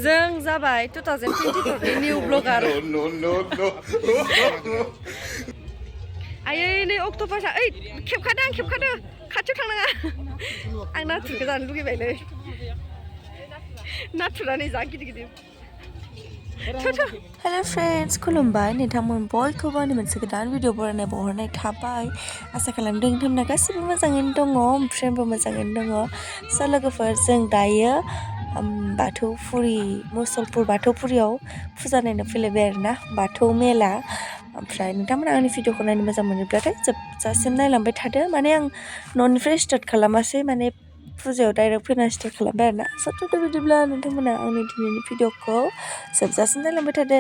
जों जाबाय 2024 नि निउ ब्लगार आयै नै octopus ओइ खेबखादों खाथियाव थांनाङा आं नाथुरखौ जानो लुगैबायलै नाथुरानो जा गिदिर हेलो फ्रेंड्स खुलुमबाय नोंथांमोन बयखौबो आंनि मोनसे गोदान भिडिअ बरायनाय बावहरनाय थाबाय आसा खालामदों नोंथांमोना गासिबो मोजाङैनो दङ ओमफ्रायबो मोजाङैनो दङ स' लोगोफोर जों दायो बाथौफुरि मुसलपुर बाथौफुरियाव फुजा नायनो फैलायबाय आरोना बाथौ मेला ओमफ्राय नोंथांमोना आंनि भिडिअखौ नायनो मोजां मोनोब्लाथाय जोबजासिम नायलांबाय थादो माने आं न'निफ्राय स्टार्ट खालामासै माने फुजायाव डाइरेक्ट फैना स्टार्ट खालामबाय आरोना स' बिदिब्ला नोंथांमोना आंनि दिनैनि भिडिअखौ जोबजासिम नायलांबाय थादो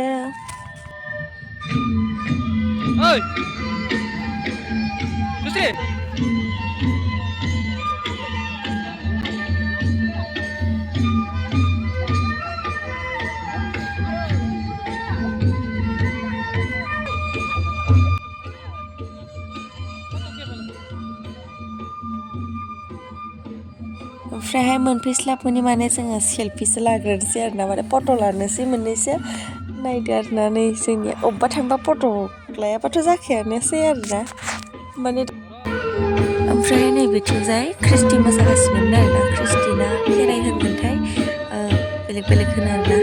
ओमफ्रायहाय मोनफैस्लाबमोनि माने जोङो सेल्फिसो लाग्रोनोसै आरोना माने फट' लानोसै मोननैसो नायदो आरोना नै जोंनिया अबेबा थांबा फट' लायाबाथ' जाखायानोसै आरोना माने ओमफ्राय नैबेथिंजाय ख्रिस्टि मोसागासिनोमोन आरोना ख्रिस्टिना खेराइ होनगोनथाय बेलेग होनो आरोना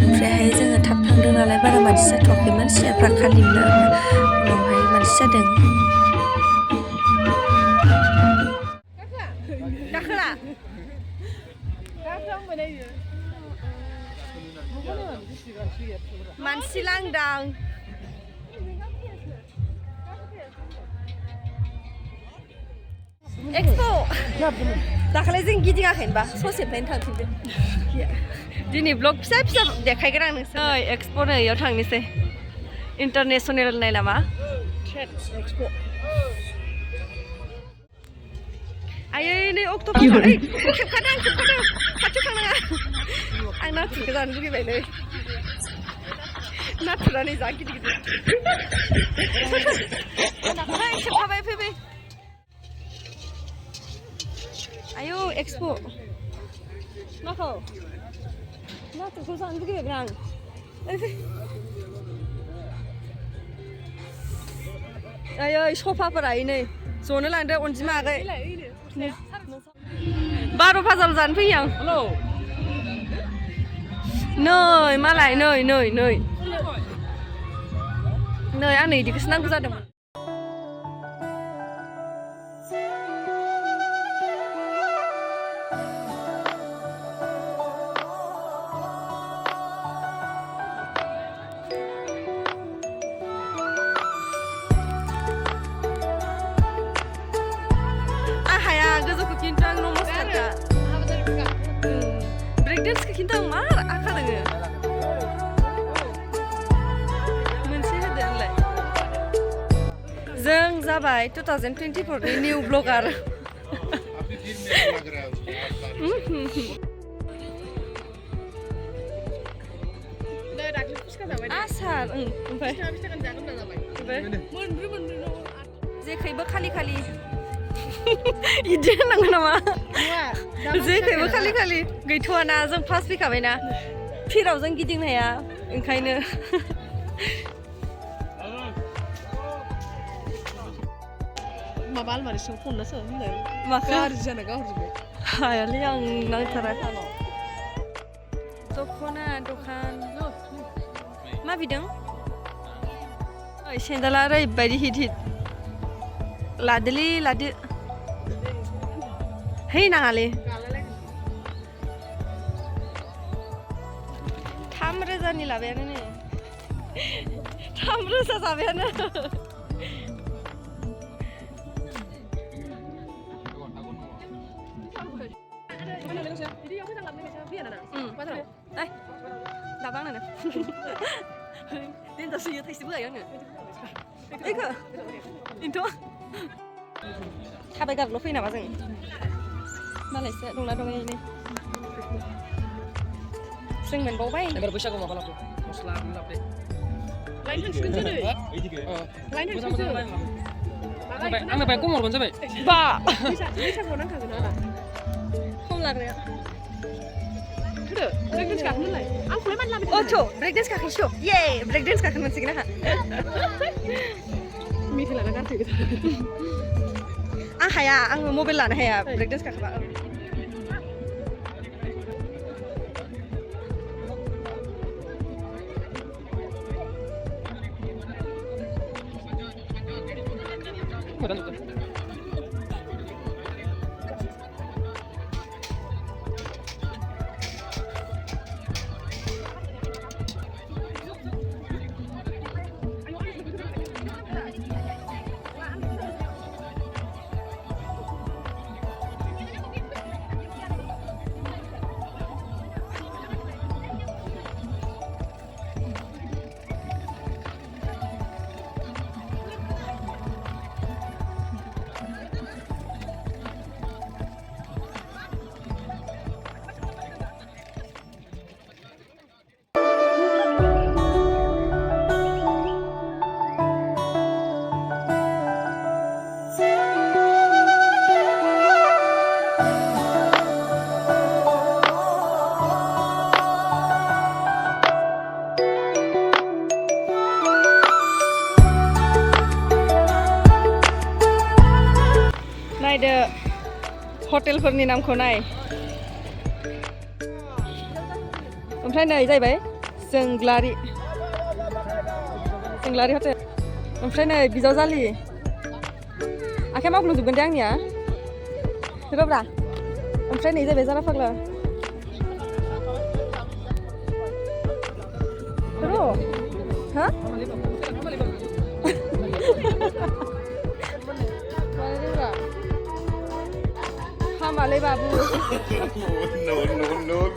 ओमफ्रायहाय जोङो थाब थांदों नालाय बारा मानसि जाथ'वाखैमोन सियारफ्रा खालिमोन आरोना उनावहाय मानसि जादों दाखोला मानसि लांदां एक्सपो दाखालि जों गिदिङाखै होनबा ससेनिफ्रायनो थांफिनदो दिनै ब्लग फिसा देखायगोन आं नोंसोर नै एक्सपो नै इयाव थांनोसै इन्टारनेसनेल नाय नामा ट्रेड एक्सपो आयै नै octopus ओइ खेबखादों खाथियाव थांनाङा आं नाथुरखौ जानो लुगैबायलै नाथुरानो जा गिदिर खेबखाबाय फैबाय आयौ एक्सपो माखौ नाथुरखौ जानो लुगैबाय आं आयै सफाफोरा नै जनो लांदो अनजिमा आगै 12 भाजाल जानो फैयो आं नै मालाय नै आंनो इदिखौसो नांगौ जादोंमोन गोजौखौ खिन्थु आं नमस्कारखा ब्रेक डान्सखौ खिन्थु आं मा आखा दोङो मोनसे होदो आंलाय जों जाबाय 2024 नि निउ ब्लगार आसार ओमफ्राय जेखैबो खालि इदि होनांगौ नामा जेखैबो खालि गैथ'वाना जों फार्स्ट फैखाबायना फिराव जों गिदिंनो हाया ओंखायनो माबा आलमारि सिङाव खननोसो होनदों माखौ गाज्रि जाना गाहरजोब्बाय हायालै आं नांथारा दख'ना दखान मा बिदों सेन्देला ओरैबायदि हिट लादो है नाङालै 3,000 लाबायानो नै 3,000 जाबायानो दाबा आंनो देन्जारसो इयो थाइसेबो गायो आङो ओइखो इनथ' थाबायगारल' फैयो नामा जों मालायसो दंना दंनायनि जों मोनबावबाय एबार बैसागु माबा लाबो मस्ला लाबो लाइन थांसिगोन जों लाइन थांसिगोन आंनो बाय खम हरबानो जाबाय बा बैसागुआव नांखागोन आरो खम लाग्राया ब्रेक डेन्स गाखोनोलाय आंखौलाय मानो लाबोदों अ थ' ब्रेक डेन्स गाखोसो ये ब्रेक डेन्स गाखोनो मोनसिगोन आंहा मेथाइ लाना गारफैबाय आं हाया आङो मबाइल लानो हाया ब्रेक डेन्स गाखोबा नायदो हटेलफोरनि नामखौ नाय ओमफ्राय नै जाहैबाय जोंग्लारि हटेल ओमफ्राय नै बिजावजालि आखाइ मावग्लुंजोबगोन दे आंनिया रब्रा ओमफ्राय नै जाहैबाय जारा फाग्ला र' हा हामालै बाबु no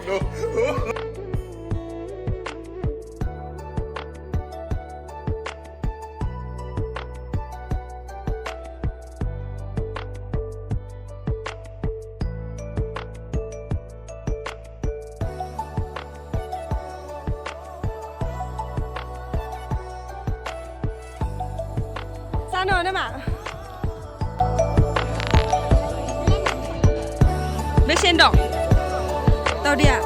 Sana nama Besin dong tahu dia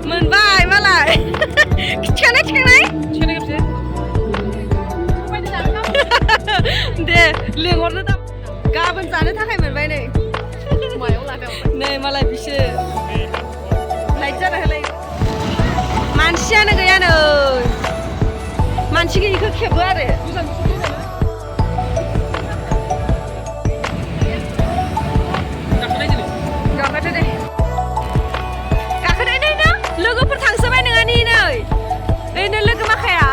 mnbai malah Kecana deh lehorno दा गाबोन जानो थाखाय मोनबाय नै मायाव लादों नै मालाय बिसो लाइट जाना होलाय मानसियानो गैया नै मानसि गैयिखौ खेबो आरो गाखोदो दे गाखोनाय नै लोगोफोर थांसोबाय नोङा नै ओइनो लोगो माखाया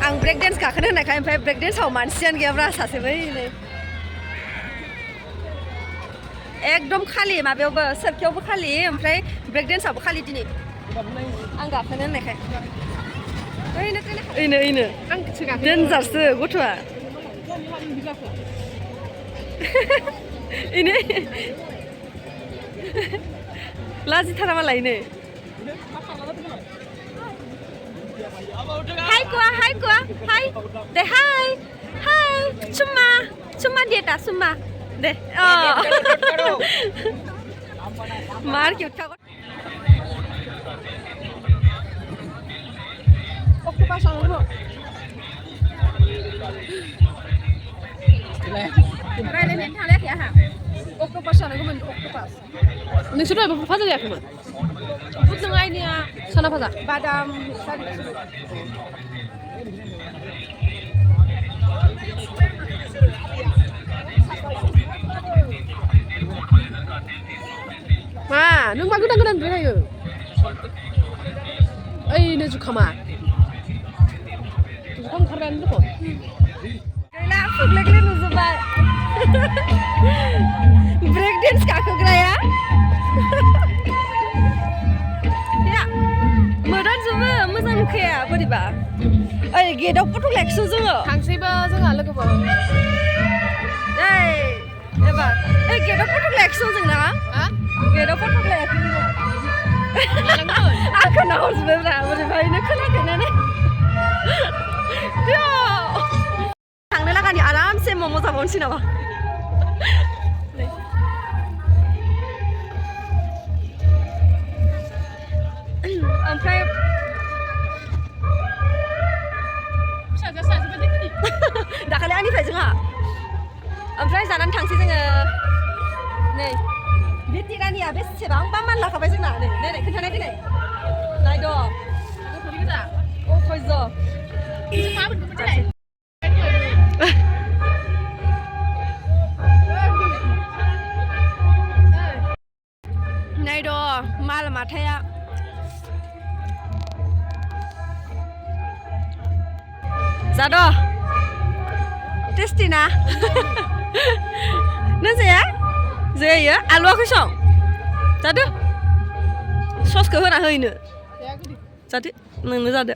आं ब्रेक डेन्स गाखोनो होननायखाय ओमफ्राय ब्रेक डेन्सआव मानसियानो गैयाब्रा सासे बै नै एकदम खालि माबायावबो सोरखियावबो खालि ओमफ्राय ब्रेक डेन्सआवबो खालि दिनै आं गाखोनो होननायखाय ओइनो डेन्जारसो गथ'आ इनो लाजिथारा मालाय नै Hai kuah, hai deh hai cuma dia tak cuma deh oh mar cute kau octopus ang रायलायनायनि थालायाखै आंहा octopus जानायखौमोन octopus नोंसोर दहाय फाजा जायाखैमोन बुथजों आइनिया साना फाजा बादाम मा नों मा गोदान गोदान बेरायो ओइनो जुखामा जुखाम ओंखारबायानो दख गैला फुग्लेग्ले नुजोब्बाय ब्रेक डेन्स गाखोग्राया मोदानजोबो मोजां नुखाया बोरैबा ओइ गेटआव फट' लाखिस' जोङो थांसैबो जोंहा लोगोफोर एबार ओइ गेटआव फट' लाखिस' जोंना गेटआव फट' लाखिस' आं खोनाहरजोब्बायब्रा बोरैबायनो खोनाखैनानै थांनो लागानि आरामसे मम' जाबावनोसै नामा ओमफ्राय दाखालि आंनिफ्राय जोंहा ओमफ्राय जानानै थांसै जोङो नै बे तिरानिया बेसेबांबा मान लाखाबाय जोंना नै नै खोन्थानाय दिनै नायद' खयज' नायद' माल माथाया जाद' टेस्टि ना नों जाया जायो आलुआखै सं जादो ससखौ होना होयनो जादो नोंनो जादो